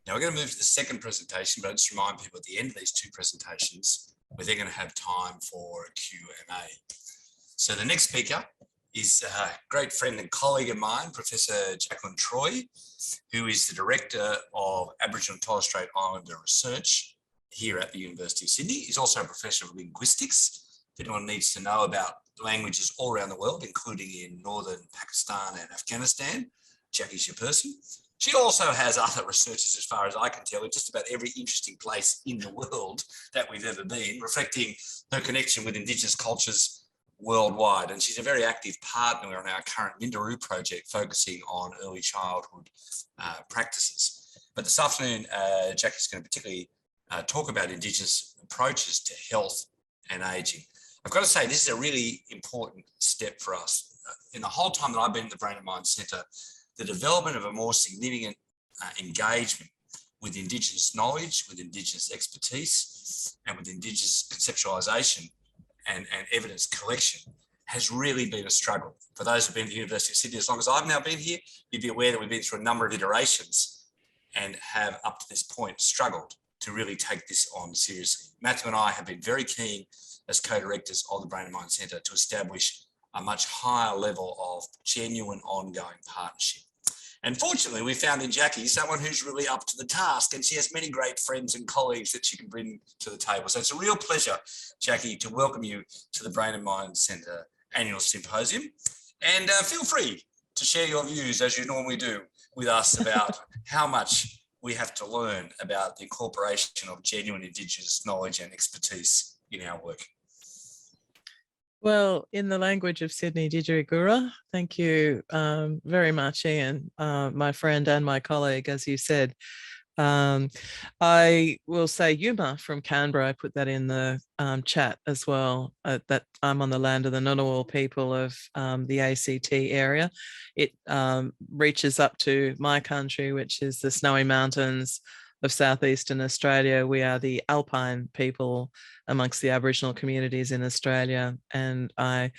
Now we're going to move to the second presentation, but I just remind people at the end of these two presentations, we're then going to have time for a Q&A. So the next speaker is a great friend and colleague of mine, Professor Jakelin, who is the Director of Aboriginal and Torres Strait Islander Research here at the University of Sydney. He's also a Professor of Linguistics. If anyone needs to know about languages all around the world, including in northern Pakistan and Afghanistan, Jackie's your person. She also has other researches, as far as I can tell, in just about every interesting place in the world that we've ever been, reflecting her connection with Indigenous cultures worldwide. And she's a very active partner on our current Minderoo project, focusing on early childhood practices. But this afternoon, Jackie's going to particularly talk about Indigenous approaches to health and ageing. I've got to say, this is a really important step for us. In the whole time that I've been at the Brain and Mind Centre, the development of a more significant engagement with Indigenous knowledge, with Indigenous expertise, and with Indigenous conceptualisation and evidence collection has really been a struggle. For those who've been at the University of Sydney as long as I've now been here, you'd be aware that we've been through a number of iterations and have up to this point struggled to really take this on seriously. Matthew and I have been very keen as co-directors of the Brain and Mind Centre to establish a much higher level of genuine ongoing partnership. And fortunately, we found in Jackie someone who's really up to the task, and she has many great friends and colleagues that she can bring to the table. So it's a real pleasure, Jackie, to welcome you to the Brain and Mind Centre Annual Symposium. And feel free to share your views, as you normally do, with us about how much we have to learn about the incorporation of genuine Indigenous knowledge and expertise in our work. Well, in the language of Sydney Didgeridoo, thank you very much, Ian, my friend and my colleague, as you said. I will say Yuma from Canberra. I put that in the chat as well, that I'm on the land of the Ngunnawal people of the ACT area. It reaches up to my country, which is the Snowy Mountains of southeastern Australia. We are the Alpine people amongst the Aboriginal communities in Australia, and I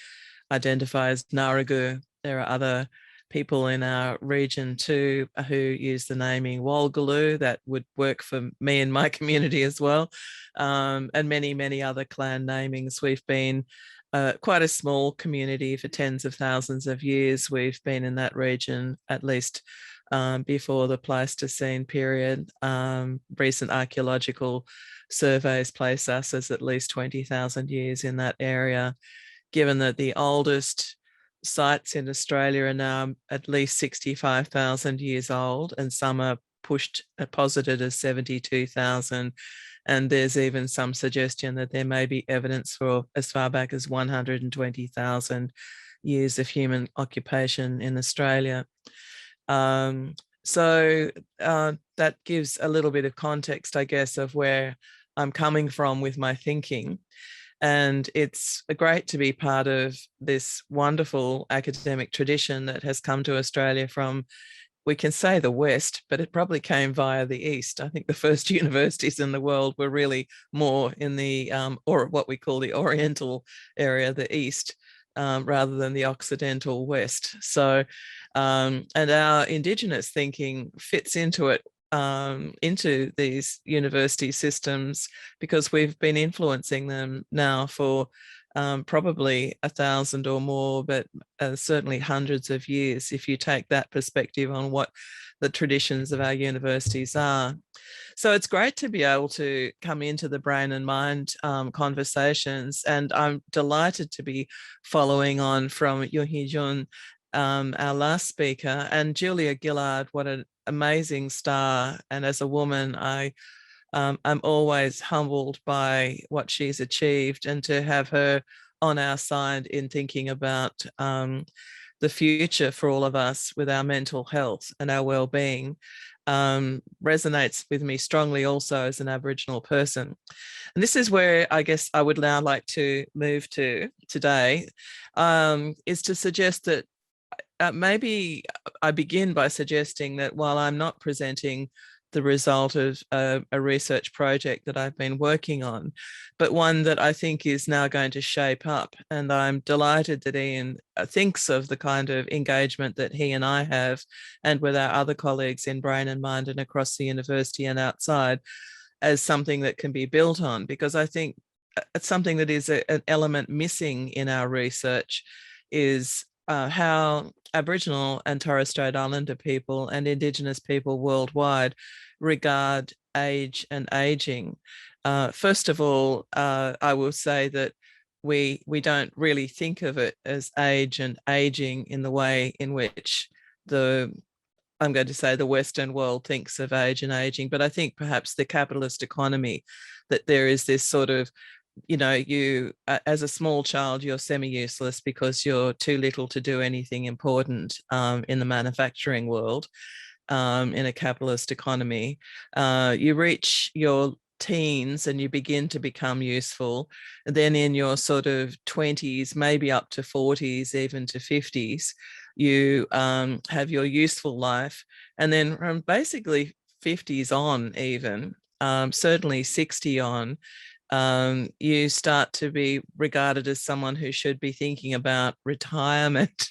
identify as Ngaragu. There are other people in our region too who use the naming Walgaloo. That would work for me and my community as well, and many, many other clan namings. We've been quite a small community for tens of thousands of years. We've been in that region at least before the Pleistocene period. Recent archaeological surveys place us as at least 20,000 years in that area, given that the oldest sites in Australia are now at least 65,000 years old, and some are posited as 72,000. And there's even some suggestion that there may be evidence for as far back as 120,000 years of human occupation in Australia. So that gives a little bit of context, I guess, of where I'm coming from with my thinking. And it's great to be part of this wonderful academic tradition that has come to Australia from, we can say, the West, but it probably came via the East. I think the first universities in the world were really more in the, or what we call the Oriental area, the East, rather than the Occidental West. So, and our Indigenous thinking fits into it, into these university systems, because we've been influencing them now for probably 1,000 or more, but certainly hundreds of years, if you take that perspective on what the traditions of our universities are. So it's great to be able to come into the Brain and Mind conversations, and I'm delighted to be following on from Yuhi Jun, our last speaker, and Julia Gillard. What an amazing star. And as a woman, I'm always humbled by what she's achieved, and to have her on our side in thinking about the future for all of us with our mental health and our well-being resonates with me strongly also as an Aboriginal person. And this is where I guess I would now like to move to today, is to suggest that maybe I begin by suggesting that while I'm not presenting the result of a research project that I've been working on, but one that I think is now going to shape up. And I'm delighted that Ian thinks of the kind of engagement that he and I have, and with our other colleagues in Brain and Mind and across the university and outside, as something that can be built on, because I think it's something that is an element missing in our research is how Aboriginal and Torres Strait Islander people and Indigenous people worldwide regard age and aging. First of all, I will say that we don't really think of it as age and aging in the way in which I'm going to say the Western world thinks of age and aging, but I think perhaps the capitalist economy, that there is this sort of, you as a small child, you're semi-useless because you're too little to do anything important in the manufacturing world, in a capitalist economy. You reach your teens and you begin to become useful. And then in your sort of 20s, maybe up to 40s, even to 50s, you have your useful life. And then from basically 50s on, even certainly 60 on, you start to be regarded as someone who should be thinking about retirement.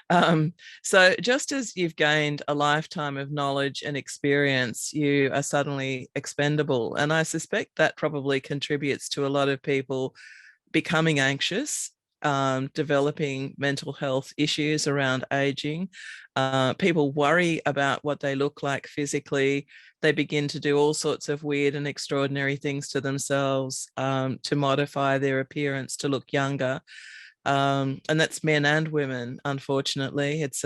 So just as you've gained a lifetime of knowledge and experience, you are suddenly expendable. And I suspect that probably contributes to a lot of people becoming anxious, developing mental health issues around aging. People worry about what they look like physically. They begin to do all sorts of weird and extraordinary things to themselves to modify their appearance to look younger. And that's men and women. Unfortunately, it's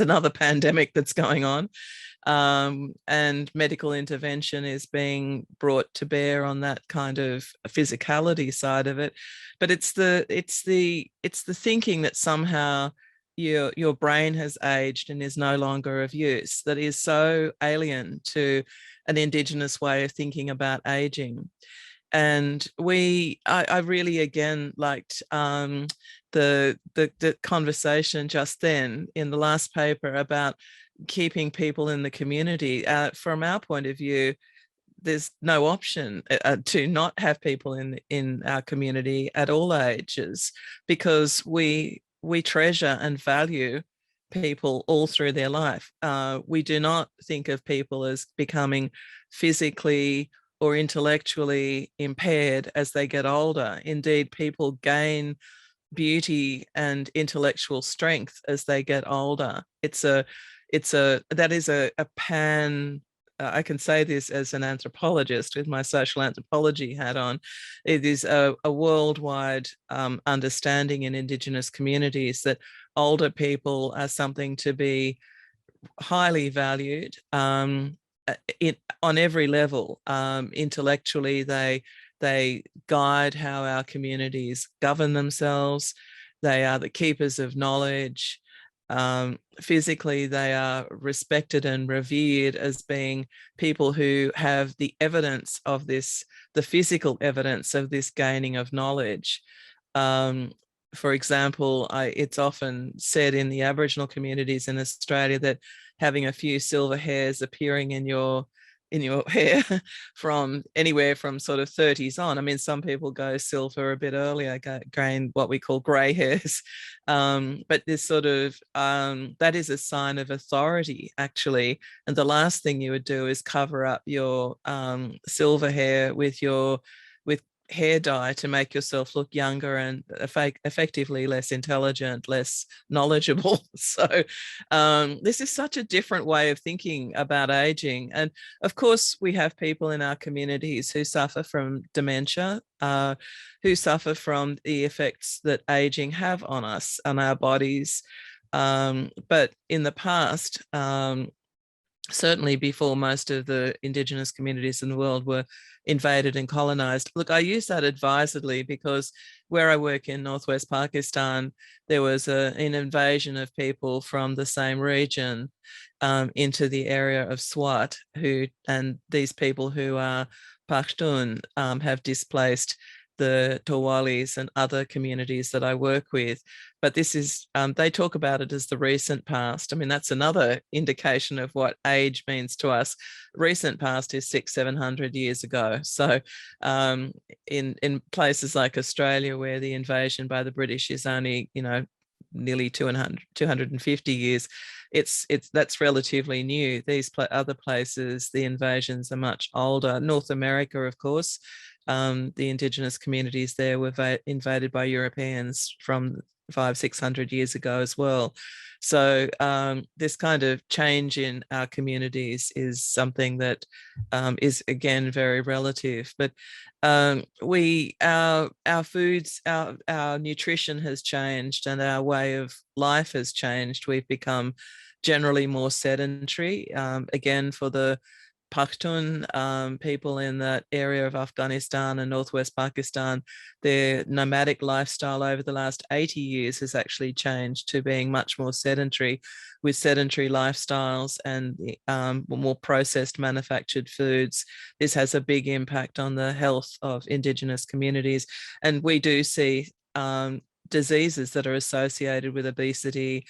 another pandemic that's going on, and medical intervention is being brought to bear on that kind of physicality side of it. But it's the thinking that somehow your brain has aged and is no longer of use that is so alien to an Indigenous way of thinking about aging. And I really again liked the conversation just then in the last paper about keeping people in the community. From our point of view, there's no option to not have people in our community at all ages, because we treasure and value people all through their life. We do not think of people as becoming physically or intellectually impaired as they get older. Indeed, people gain beauty and intellectual strength as they get older. That is a pan. I can say this as an anthropologist with my social anthropology hat on. It is a worldwide understanding in Indigenous communities that older people are something to be highly valued on every level. Intellectually, they guide how our communities govern themselves. They are the keepers of knowledge. Physically, they are respected and revered as being people who have the evidence of this, the physical evidence of this gaining of knowledge. For example, it's often said in the Aboriginal communities in Australia that having a few silver hairs appearing in your hair from anywhere from sort of 30s on. I mean, some people go silver a bit earlier, gain what we call grey hairs. But this sort of, that is a sign of authority, actually. And the last thing you would do is cover up your silver hair with hair dye to make yourself look younger and effectively less intelligent, less knowledgeable. So this is such a different way of thinking about aging. And of course, we have people in our communities who suffer from dementia, who suffer from the effects that aging have on us, on our bodies. But in the past, certainly before most of the Indigenous communities in the world were invaded and colonized. Look, I use that advisedly because where I work in northwest Pakistan, there was an invasion of people from the same region into the area of Swat, and these people who are Pashtun have displaced the Torwalis and other communities that I work with. But this is, they talk about it as the recent past. I mean, that's another indication of what age means to us. Recent past is 600-700 years ago. So in places like Australia, where the invasion by the British is only, nearly 250 years, that's relatively new. These other places, the invasions are much older. North America, of course, the Indigenous communities there were invaded by Europeans from 500-600 years ago as well. So this kind of change in our communities is something that is, again, very relative. But our foods, our nutrition has changed, and our way of life has changed. We've become generally more sedentary. Again, for the Pashtun people in that area of Afghanistan and northwest Pakistan, their nomadic lifestyle over the last 80 years has actually changed to being much more sedentary, with sedentary lifestyles and more processed manufactured foods. This has a big impact on the health of Indigenous communities. And we do see diseases that are associated with obesity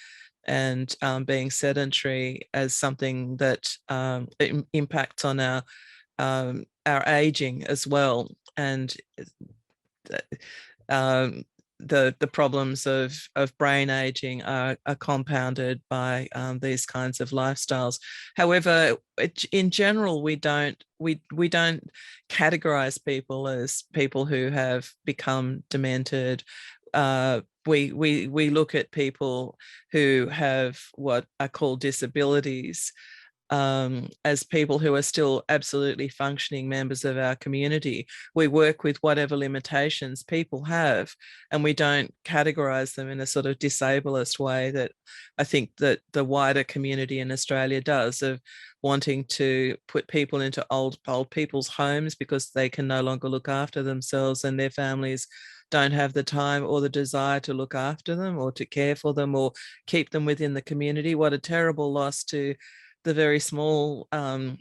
and being sedentary as something that impacts on our aging as well, and the problems of brain aging are compounded by these kinds of lifestyles. However, in general, we don't categorize people as people who have become demented. We look at people who have what are called disabilities as people who are still absolutely functioning members of our community. We work with whatever limitations people have, and we don't categorize them in a sort of disableist way that I think that the wider community in Australia does, of wanting to put people into old people's homes because they can no longer look after themselves, and their families don't have the time or the desire to look after them or to care for them or keep them within the community. What a terrible loss to the very small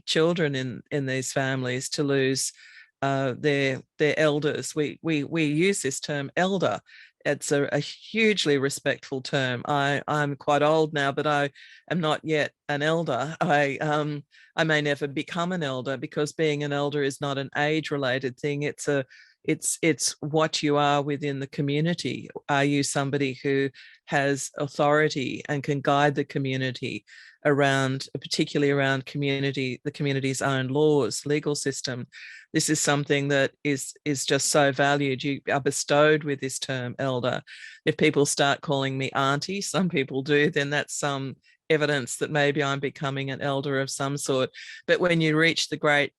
children in these families to lose their elders. We use this term elder. It's a hugely respectful term. I'm quite old now, but I am not yet an elder. I may never become an elder, because being an elder is not an age-related thing. It's what you are within the community. Are you somebody who has authority and can guide the community around, particularly around the community's own laws, legal system? This is something that is just so valued. You are bestowed with this term elder. If people start calling me auntie, some people do, then that's some evidence that maybe I'm becoming an elder of some sort. But when you reach the great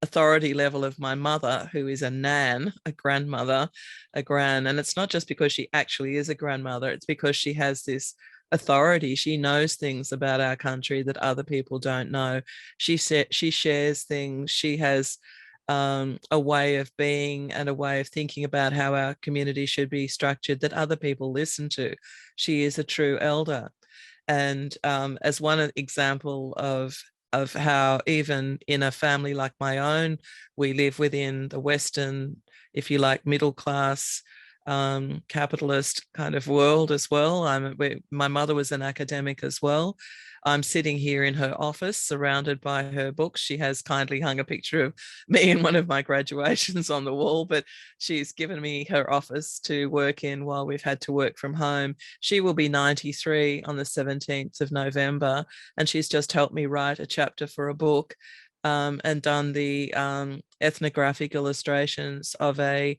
authority level of my mother, who is a nan, a grandmother, a gran, and it's not just because she actually is a grandmother, it's because she has this authority. She knows things about our country that other people don't know. She shares things. She has a way of being and a way of thinking about how our community should be structured that other people listen to. She is a true elder. And as one example of how even in a family like my own, we live within the Western, if you like, middle class, capitalist kind of world as well. My mother was an academic as well. I'm sitting here in her office surrounded by her books. She has kindly hung a picture of me in one of my graduations on the wall, but she's given me her office to work in while we've had to work from home. She will be 93 on the 17th of November, and she's just helped me write a chapter for a book and done the ethnographic illustrations of a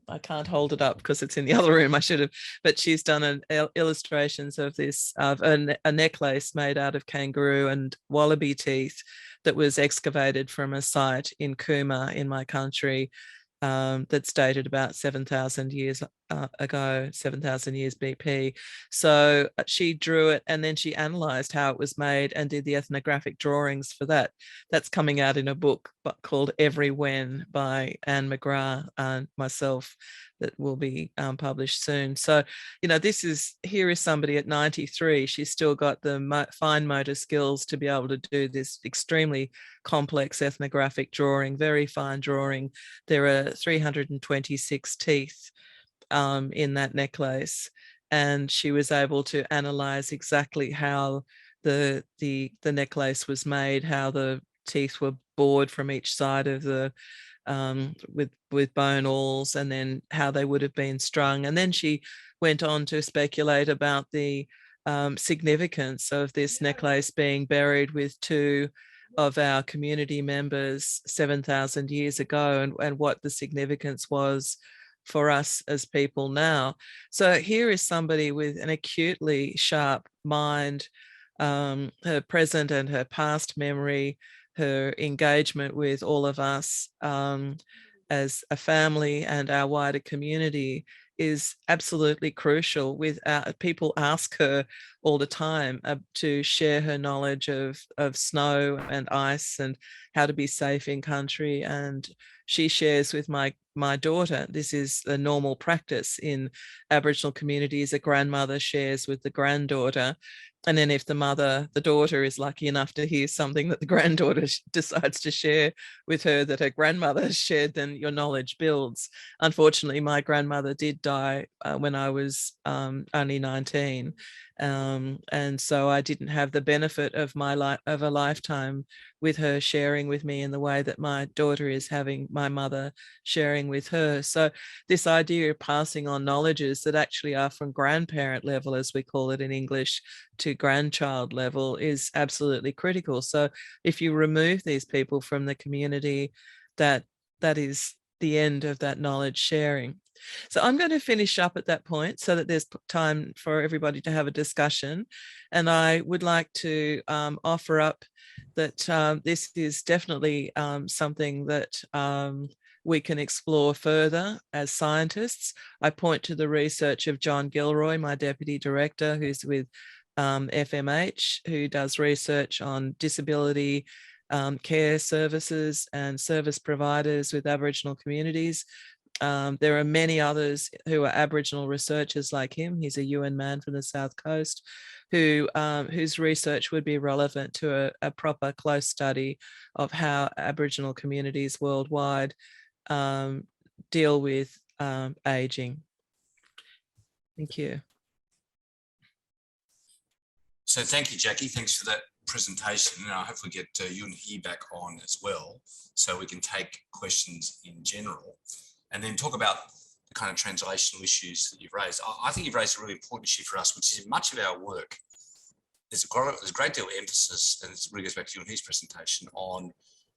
I can't hold it up because it's in the other room. I should have, but she's done illustrations of this, of a necklace made out of kangaroo and wallaby teeth that was excavated from a site in Cooma in my country that's dated about 7,000 years ago, 7,000 years BP. So she drew it and then she analysed how it was made and did the ethnographic drawings for that. That's coming out in a book called Every When by Anne McGrath and myself that will be published soon. So, you know, here is somebody at 93. She's still got the fine motor skills to be able to do this extremely complex ethnographic drawing, very fine drawing. There are 326 teeth in that necklace, and she was able to analyze exactly how the necklace was made, how the teeth were bored from each side of the with bone awls, and then how they would have been strung. And then she went on to speculate about the significance of this necklace being buried with two of our community members 7,000 years ago, and what the significance was for us as people now. So here is somebody with an acutely sharp mind, her present and her past memory, her engagement with all of us as a family and our wider community is absolutely crucial. People ask her all the time to share her knowledge of snow and ice and how to be safe in country. And she shares with my daughter. This is a normal practice in Aboriginal communities. A grandmother shares with the granddaughter. And then if the daughter is lucky enough to hear something that the granddaughter decides to share with her that her grandmother has shared, then your knowledge builds. Unfortunately, my grandmother did die when I was only 19. And so I didn't have the benefit of of a lifetime with her sharing with me in the way that my daughter is having my mother sharing with her. So this idea of passing on knowledges that actually are from grandparent level, as we call it in English, to grandchild level is absolutely critical. So if you remove these people from the community, that is the end of that knowledge sharing. So I'm going to finish up at that point so that there's time for everybody to have a discussion. And I would like to offer up that this is definitely something that we can explore further as scientists. I point to the research of John Gilroy, my deputy director, who's with FMH, who does research on disability care services and service providers with Aboriginal communities. There are many others who are Aboriginal researchers like him. He's a UN man from the South Coast whose research would be relevant to a proper close study of how Aboriginal communities worldwide deal with aging. Thank you. So thank you, Jackie. Thanks for that presentation. And I hope we get you and he back on as well, so we can take questions in general and then talk about the kind of translational issues that you've raised. I think you've raised a really important issue for us, which is in much of our work, there's a great deal of emphasis, and it really goes back to you and his presentation, on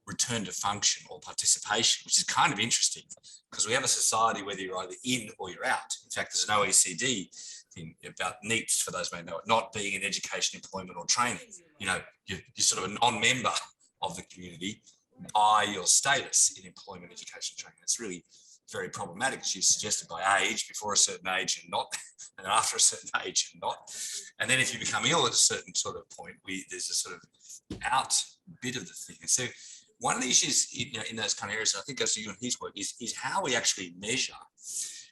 return to function or participation, which is kind of interesting because we have a society whether you're either in or you're out. In fact, there's an OECD thing about NEEPs, for those who may know it, not being in education, employment or training. You know, you're sort of a non-member of the community by your status in employment, education, training. It's really very problematic, as you suggested, by age, before a certain age and not, and after a certain age and not. And then if you become ill at a certain sort of point, there's a sort of out bit of the thing. And so one of the issues in those kind of areas, I think goes to you and his work, is how we actually measure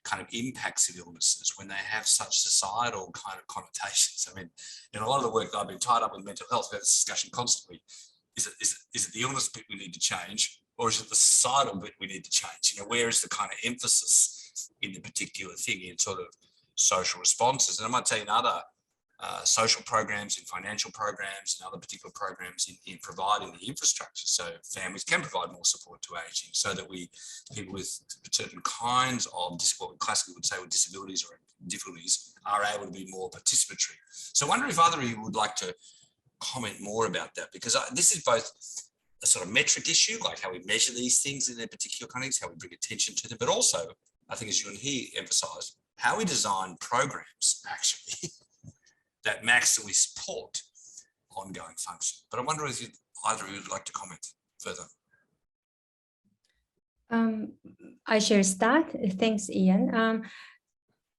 kind of impacts of illnesses when they have such societal kind of connotations. I mean, in a lot of the work that I've been tied up with mental health, we have this discussion constantly. Is it the illness bit we need to change, or is it the societal bit we need to change? You know, where is the kind of emphasis in the particular thing in sort of social responses? And I might tell you in other social programs, in financial programs, and other particular programs in providing the infrastructure, so families can provide more support to aging, so that people with certain kinds of what we classically would say with disabilities or difficulties are able to be more participatory. So I wonder if either of you would like to comment more about that, because this is both a sort of metric issue, like how we measure these things in their particular context, how we bring attention to them, but also, I think as you and he emphasised, how we design programs actually that maximally support ongoing function. But I wonder if either of you would like to comment further. I shall start. Thanks, Ian.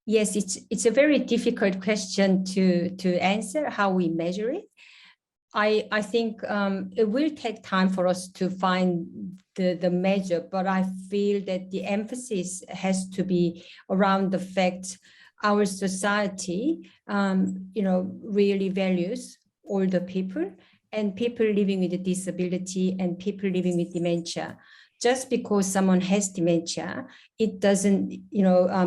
Yes, it's a very difficult question to answer, how we measure it. I think it will take time for us to find the measure, but I feel that the emphasis has to be around the fact our society, really values older people and people living with a disability and people living with dementia. Just because someone has dementia, it doesn't,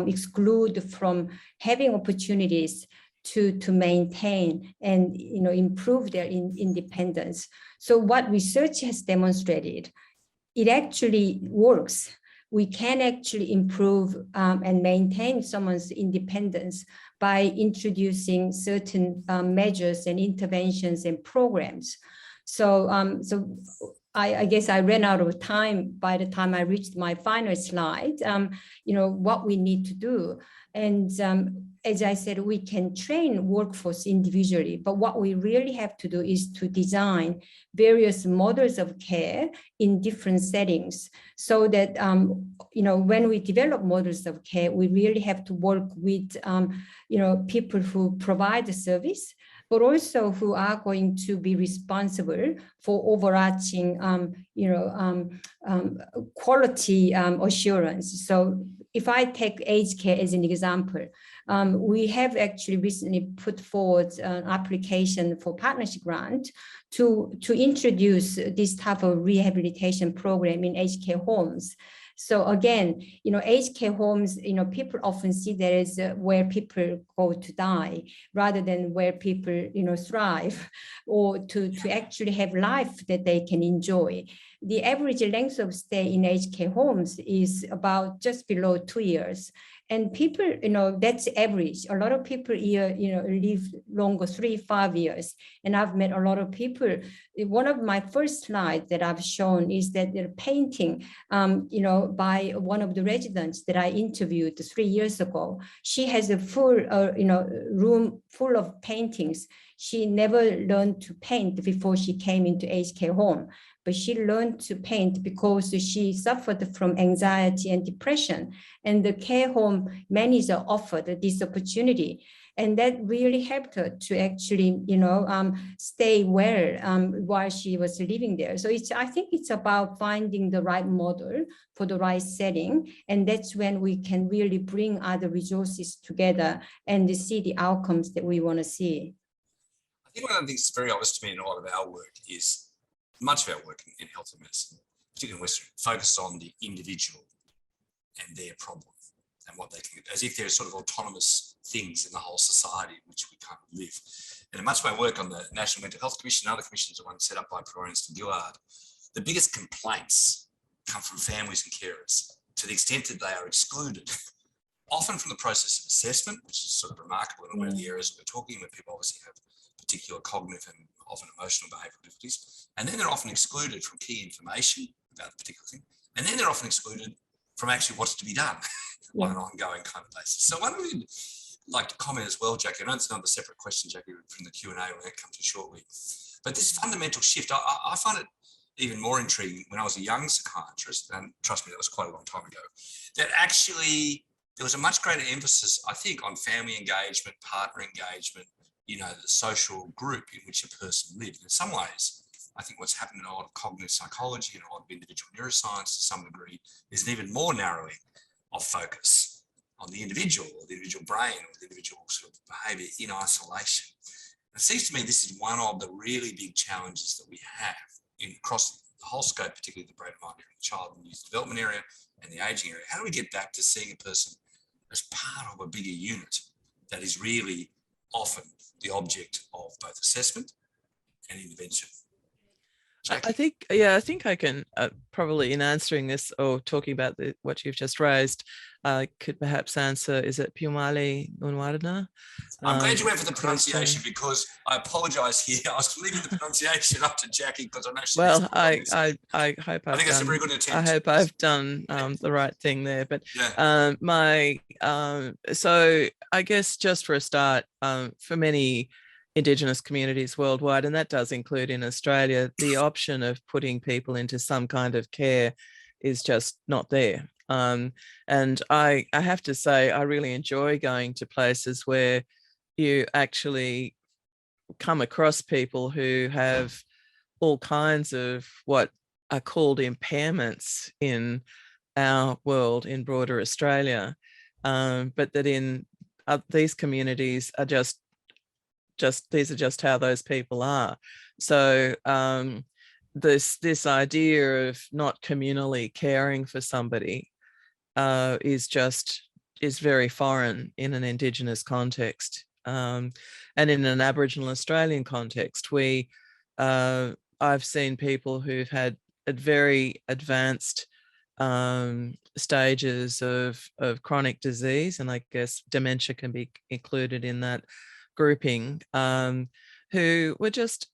exclude from having opportunities to maintain and improve their independence. So what research has demonstrated, it actually works. We can actually improve and maintain someone's independence by introducing certain measures and interventions and programs. So I guess I ran out of time by the time I reached my final slide, what we need to do. And as I said, we can train workforce individually, but what we really have to do is to design various models of care in different settings so that, when we develop models of care, we really have to work with, people who provide the service, but also who are going to be responsible for overarching, quality assurance. So if I take aged care as an example, we have actually recently put forward an application for partnership grant to introduce this type of rehabilitation program in aged care homes. So again, aged care homes, people often see that as where people go to die rather than where people, thrive or to actually have life that they can enjoy. The average length of stay in aged care homes is about just below 2 years. And people, that's average. A lot of people here, live longer, 3-5 years. And I've met a lot of people. One of my first slides that I've shown is that they're painting, by one of the residents that I interviewed 3 years ago. She has a full, room full of paintings. She never learned to paint before she came into aged care home, but she learned to paint because she suffered from anxiety and depression. And the care home manager offered this opportunity. And that really helped her to actually, stay well while she was living there. So I think it's about finding the right model for the right setting. And that's when we can really bring other resources together and see the outcomes that we want to see. I think one of the things that's very obvious to me in a lot of our work is much of our work in health and medicine, particularly in Western, focus on the individual and their problem and what they can, as if they're sort of autonomous things in the whole society in which we kind of live. And in much of my work on the National Mental Health Commission and other commissions, the one set up by Florence and Gillard, the biggest complaints come from families and carers to the extent that they are excluded, often from the process of assessment, which is sort of remarkable in one of the areas we're talking, where people obviously have particular cognitive and often emotional behavioural difficulties. And then they're often excluded from key information about the particular thing. And then they're often excluded from actually what's to be done on an ongoing kind of basis. So one would like to comment as well, Jackie. I know it's another separate question, Jackie, from the Q&A when that comes to shortly. But this fundamental shift, I find it even more intriguing when I was a young psychiatrist, and trust me, that was quite a long time ago, that actually there was a much greater emphasis, I think, on family engagement, partner engagement, the social group in which a person lived. In some ways, I think what's happened in a lot of cognitive psychology and a lot of individual neuroscience to some degree is an even more narrowing of focus on the individual or the individual brain or the individual sort of behaviour in isolation. It seems to me this is one of the really big challenges that we have across the whole scope, particularly the brain and mind area, the child and youth development area and the ageing area. How do we get back to seeing a person as part of a bigger unit that is really often the object of both assessment and intervention? I think I can probably, in answering this or talking about what you've just raised, could perhaps answer, is it Piumali Unwarana? I'm glad you went for the pronunciation because I apologise here. I was leaving the pronunciation up to Jackie because I know she. Well, I hope I think that's a very good attempt. I hope I've done the right thing there. But so I guess just for a start, for many Indigenous communities worldwide, and that does include in Australia, the option of putting people into some kind of care is just not there. And I have to say, I really enjoy going to places where you actually come across people who have all kinds of what are called impairments in our world, in broader Australia, but that in these communities are just these are just how those people are. So this idea of not communally caring for somebody is very foreign in an Indigenous context, and in an Aboriginal Australian context. I've seen people who've had very advanced stages of chronic disease, and I guess dementia can be included in that grouping, who were just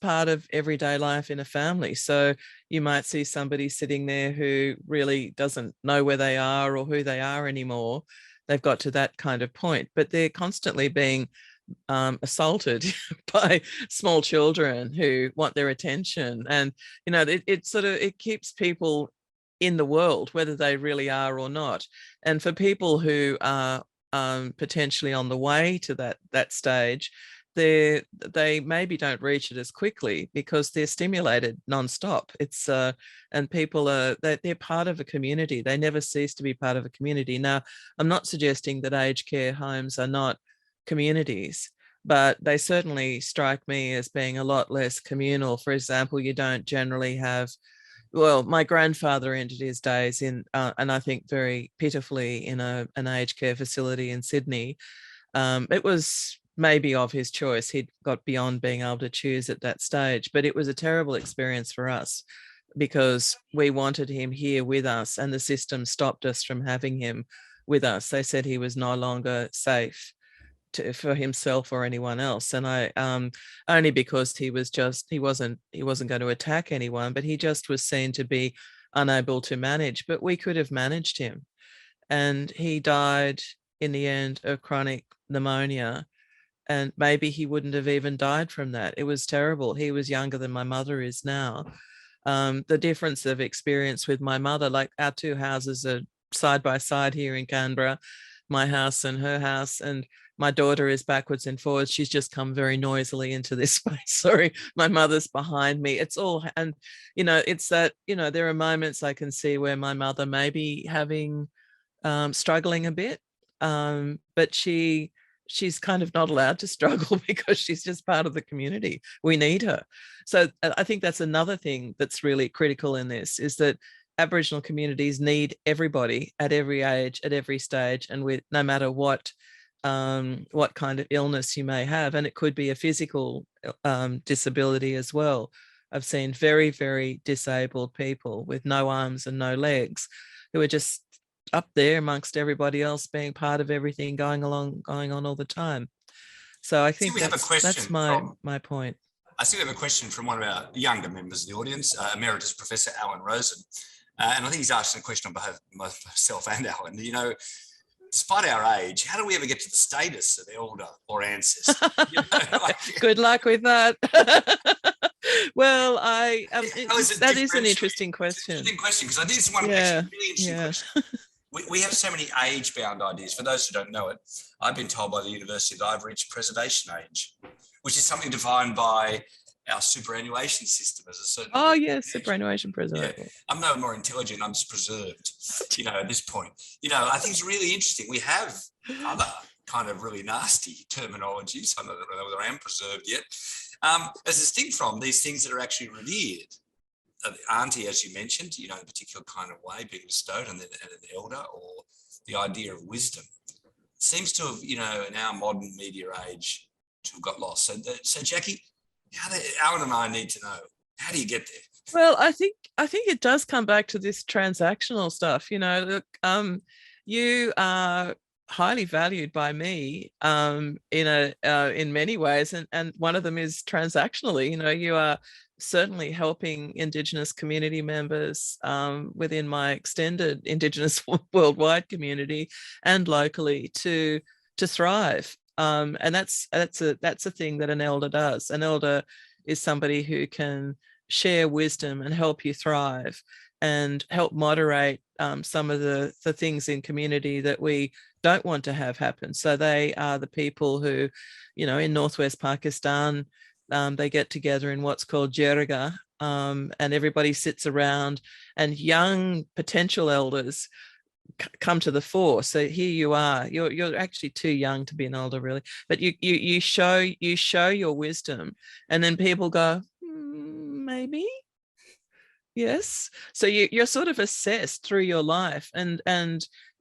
part of everyday life in a family. So you might see somebody sitting there who really doesn't know where they are or who they are anymore. They've got to that kind of point, but they're constantly being assaulted by small children who want their attention. And, you know, it keeps people in the world, whether they really are or not. And for people who are potentially on the way to that stage, they maybe don't reach it as quickly because they're stimulated nonstop. It's and people they're part of a community. They never cease to be part of a community. Now, I'm not suggesting that aged care homes are not communities, but they certainly strike me as being a lot less communal. For example, you don't generally have, well, my grandfather ended his days in, and I think very pitifully, in an aged care facility in Sydney. It was maybe of his choice. He'd got beyond being able to choose at that stage, but it was a terrible experience for us because we wanted him here with us, and the system stopped us from having him with us. They said he was no longer safe for himself or anyone else. And I only because he wasn't going to attack anyone, but he just was seen to be unable to manage. But we could have managed him, and he died in the end of chronic pneumonia, and maybe he wouldn't have even died from that. It was terrible. He was younger than my mother is now. The difference of experience with my mother, like our two houses are side by side here in Canberra, my house and her house, and my daughter is backwards and forwards. She's just come very noisily into this space. Sorry, my mother's behind me. It's all, and, you know, it's that, you know, there are moments I can see where my mother may be having, struggling a bit, but she's kind of not allowed to struggle because she's just part of the community. We need her. So I think that's another thing that's really critical in this, is that Aboriginal communities need everybody at every age, at every stage, and with no matter what kind of illness you may have. And it could be a physical disability as well. I've seen very, very disabled people with no arms and no legs who are just up there amongst everybody else, being part of everything going on all the time. So I think that's my point. I see we have a question from one of our younger members of the audience, Emeritus Professor Alan Rosen. And I think he's asking a question on behalf of myself and Alan. You know, despite our age, how do we ever get to the status of elder or ancestor? You know, good luck with that. Well, that is an interesting question. It's an interesting question, because I think it's one actually really interesting question. We have so many age-bound ideas. For those who don't know it, I've been told by the university that I've reached preservation age, which is something defined by our superannuation system as a certain. Oh yes, superannuation preservation. Yeah. I'm no more intelligent. I'm just preserved. You know, at this point, you know, I think it's really interesting. We have other kind of really nasty terminologies. I don't know whether I am preserved yet. As distinct from these things that are actually revered. Auntie, as you mentioned, you know, in a particular kind of way being bestowed on an elder, or the idea of wisdom seems to have, you know, in our modern media age, to have got lost. So Jackie, Alan and I need to know, how do you get there? Well, I think it does come back to this transactional stuff. You know, look, you are highly valued by me in many ways, and one of them is transactionally. You know, you are certainly helping Indigenous community members within my extended Indigenous worldwide community and locally to thrive. And that's a thing that an elder does. An elder is somebody who can share wisdom and help you thrive. and help moderate some of the things in community that we don't want to have happen. So they are the people who, you know, in northwest Pakistan, they get together in what's called Jerga, and everybody sits around, and young potential elders come to the fore. So here you are, you're actually too young to be an elder, really, but you show your wisdom, and then people go, maybe. Yes. So you're sort of assessed through your life, and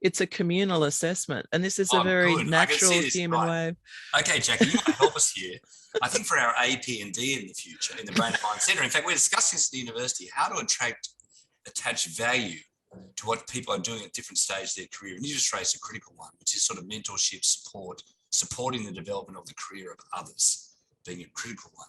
it's a communal assessment. And this is a very natural human way. Okay, Jackie, you might help us here. I think for our AP and D in the future, in the Brain and Mind Centre, in fact, we're discussing this at the university, how to attach value to what people are doing at different stages of their career. And you just raised a critical one, which is sort of mentorship support, supporting the development of the career of others, being a critical one.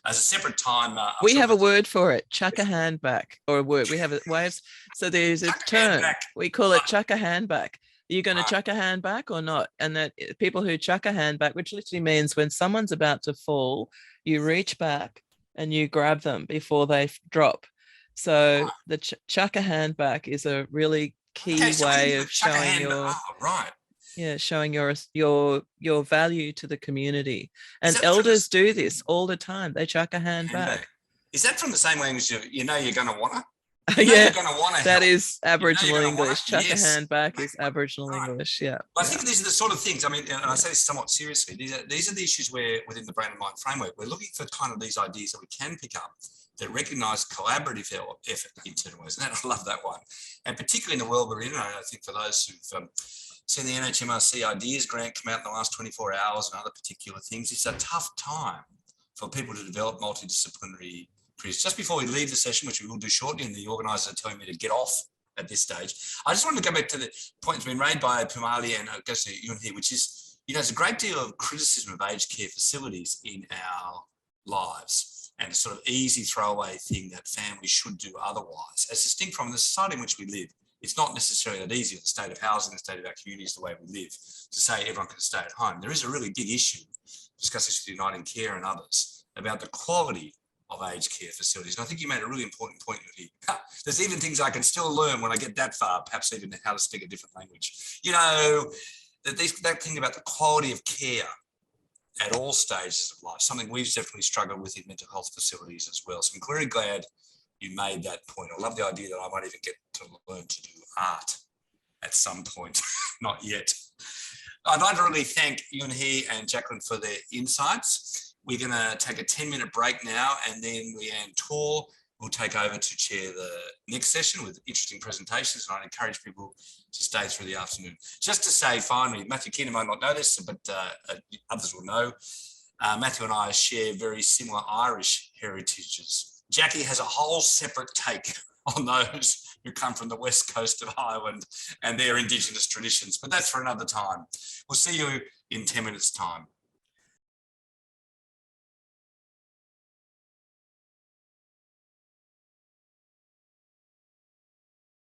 As a separate time, we have a word for it: chuck a hand back, or a word. We have waves. So there's a term, we call it chuck a hand back. Are you going to chuck a hand back or not? And that people who chuck a hand back, which literally means when someone's about to fall, you reach back and you grab them before they drop. So the chuck a hand back is a really key way of showing your showing your value to the community. And elders do this all the time. They chuck a hand back. Is that from the same language of, you're going to want to? Yeah, that is Aboriginal English. Chuck a hand back is Aboriginal English. Yeah. Well, I think these are the sort of things, I mean, and I say this somewhat seriously, these are the issues where within the Brain and Mind framework, we're looking for kind of these ideas that we can pick up that recognise collaborative effort in certain ways. And I love that one. And particularly in the world we're in, I think for those who've seen the NHMRC Ideas Grant come out in the last 24 hours and other particular things, it's a tough time for people to develop multidisciplinary careers. Just before we leave the session, which we will do shortly, and the organisers are telling me to get off at this stage, I just wanted to go back to the point that's been made by Pumali and I guess you here, which is, you know, there's a great deal of criticism of aged care facilities in our lives, and a sort of easy throwaway thing that families should do otherwise, as distinct from the society in which we live. It's not necessarily that easy, the state of housing, the state of our communities, the way we live, to say everyone can stay at home. There is a really big issue, discuss this with Uniting Care and others, about the quality of aged care facilities. And I think you made a really important point here. There's even things I can still learn when I get that far, perhaps even how to speak a different language. You know, that thing about the quality of care at all stages of life, something we've definitely struggled with in mental health facilities as well. So I'm very glad you made that point. I love the idea that I might even get to learn to do art at some point, not yet. I'd like to really thank Yunhee and Jakelin for their insights. We're going to take a 10-minute break now, and then Leanne Tor will take over to chair the next session with interesting presentations, and I'd encourage people to stay through the afternoon. Just to say finally, Matthew Keenan might not know this, but others will know, Matthew and I share very similar Irish heritages. Jackie has a whole separate take on those who come from the west coast of Ireland and their Indigenous traditions, but that's for another time. We'll see you in 10 minutes' time.